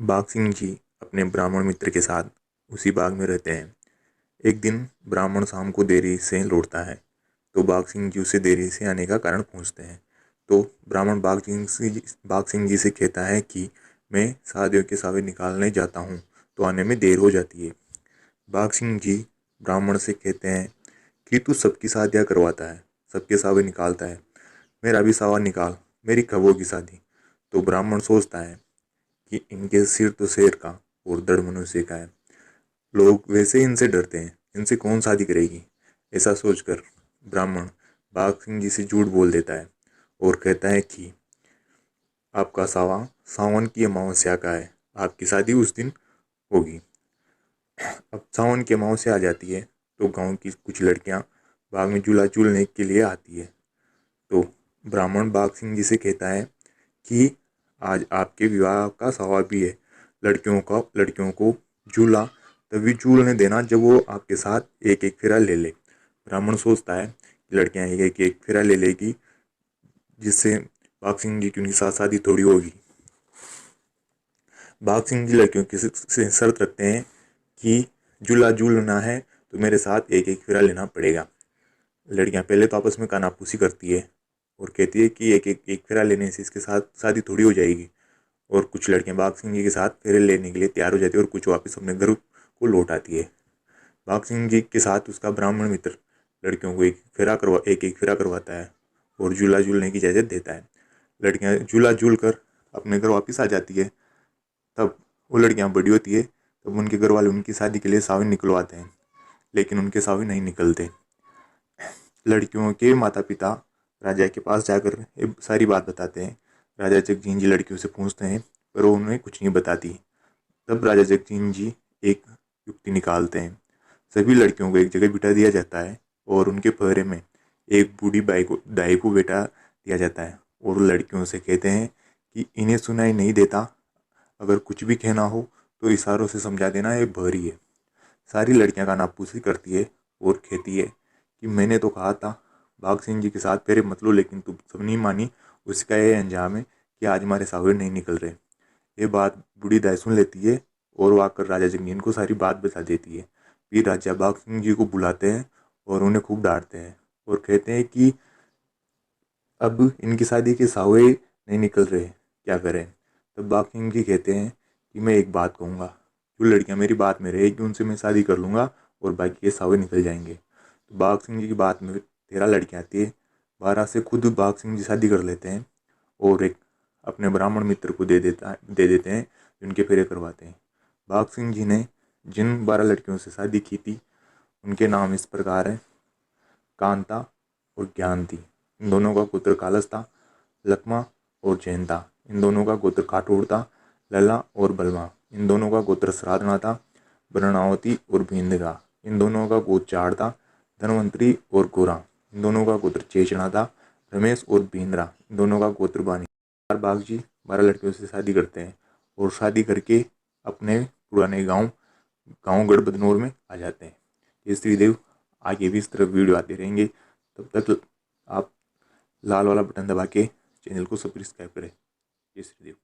बाघ सिंह जी अपने ब्राह्मण मित्र के साथ उसी बाग में रहते हैं। एक दिन ब्राह्मण शाम को देरी से लौटता है तो बाघ सिंह जी उसे देरी से आने का कारण पूछते हैं। तो ब्राह्मण बाघ सिंह जी से कहता है कि मैं शादियों के सावे निकालने जाता हूँ तो आने में देर हो जाती है। बाघ सिंह जी ब्राह्मण से कहते हैं कि तू सबकी शादियाँ करवाता है, सबके सावे निकालता है, मेरा भी सावा निकाल, मेरी कब होगी शादी। तो ब्राह्मण सोचता है कि इनके सिर तो शेर का और धड़ मनुष्य का है, लोग वैसे ही इनसे डरते हैं, इनसे कौन शादी करेगी। ऐसा सोचकर ब्राह्मण बाघ सिंह जी से झूठ बोल देता है और कहता है कि आपका सावा सावन की अमावस्या का है, आपकी शादी उस दिन होगी। अब सावन की अमावस्या आ जाती है तो गांव की कुछ लड़कियां बाग में झूला झूलने के लिए आती है। तो ब्राह्मण बाघ सिंह जी से कहता है कि आज आपके विवाह का सावा भी है, लड़कियों को झूला तभी झूलने देना जब वो आपके साथ एक एक फेरा ले ले। ब्राह्मण सोचता है कि लड़कियां एक एक फेरा ले लेगी, जिससे बाघ सिंह जी की उनके साथ शादी थोड़ी होगी। बाघ सिंह जी लड़कियों की से शर्त रखते हैं कि झूला झूलना है तो मेरे साथ एक एक फेरा लेना पड़ेगा। लड़कियां पहले तो आपस में कानाफूसी करती है और कहती है कि एक फेरा लेने से इसके साथ शादी थोड़ी हो जाएगी। और कुछ लड़कियां बाघ सिंह जी के साथ फेरे लेने के लिए तैयार हो जाती है और कुछ वापस अपने घर को लौट आती है। बाघ सिंह जी के साथ उसका ब्राह्मण मित्र लड़कियों को एक एक फेरा करवाता है और झूला झूलने की इजाज़त देता है। लड़कियां झूला झूल कर अपने घर वापस आ जाती है। तब वो लड़कियां बड़ी होती है, तब उनके घर वाले उनकी शादी के लिए सावे निकलवाते हैं, लेकिन उनके सावे नहीं निकलते। लड़कियों के माता पिता राजा के पास जाकर ये सारी बात बताते हैं। राजा जगजीत जी लड़कियों से पूछते हैं पर वो उन्हें कुछ नहीं बताती। तब राजा जगजीत जी एक युक्ति निकालते हैं। सभी लड़कियों को एक जगह बिठा दिया जाता है और उनके पहरे में एक बूढ़ी दाई को बैठा दिया जाता है और लड़कियों से कहते हैं कि इन्हें सुनाई नहीं देता, अगर कुछ भी कहना हो तो इशारों से समझा देना, ये बहरी है। सारी लड़कियां कानाफूसी करती है और कहती है कि मैंने तो कहा था बाघ सिंह जी के साथ फेरे मत लो, लेकिन तुम सब नहीं मानी। उसका ये अंजाम है कि आज हमारे सावे नहीं निकल रहे। ये बात बूढ़ी दाई सुन लेती है और वो आकर राजा जगनीन को सारी बात बता देती है। फिर राजा बाघ सिंह जी को बुलाते हैं और उन्हें खूब डांटते हैं और कहते हैं कि अब इनकी शादी के सावे नहीं निकल रहे, क्या करें। तब बाघ सिंह जी कहते हैं कि मैं एक बात कहूँगा, जो लड़कियाँ मेरी बात में रहेगी उनसे मैं शादी कर लूँगा और बाकी के सावे निकल जाएंगे। तो बाघ सिंह जी की बात में 13 लड़कियाँ आती है, 12 से खुद बाघ सिंह जी शादी कर लेते हैं और एक अपने ब्राह्मण मित्र को दे देते हैं, जिनके फेरे करवाते हैं। बाघ सिंह जी ने जिन 12 लड़कियों से शादी की थी उनके नाम इस प्रकार हैं: कांता और ज्ञानती, इन दोनों का गोत्र कालस था। लक्मा और जैन था, इन दोनों का गोत्र काठोड़ था। लला और बलवा, इन दोनों का गोत्र श्राद्धना था। वर्णावती और भिंदगा, इन दोनों का गोत्र चाड़ था। धनवंतरी और गोरा, इन दोनों का गोत्र चेचना था। रमेश और भिंद्रा, इन दोनों का गोत्र बानी। बाघ जी 12 लड़कियों से शादी करते हैं और शादी करके अपने पुराने गांव गांव गढ़बदनौर में आ जाते हैं। ये श्रीदेव आगे भी इस तरह वीडियो आते रहेंगे। तब तक आप लाल वाला बटन दबा के चैनल को सब्सक्राइब करें। जय श्रीदेव।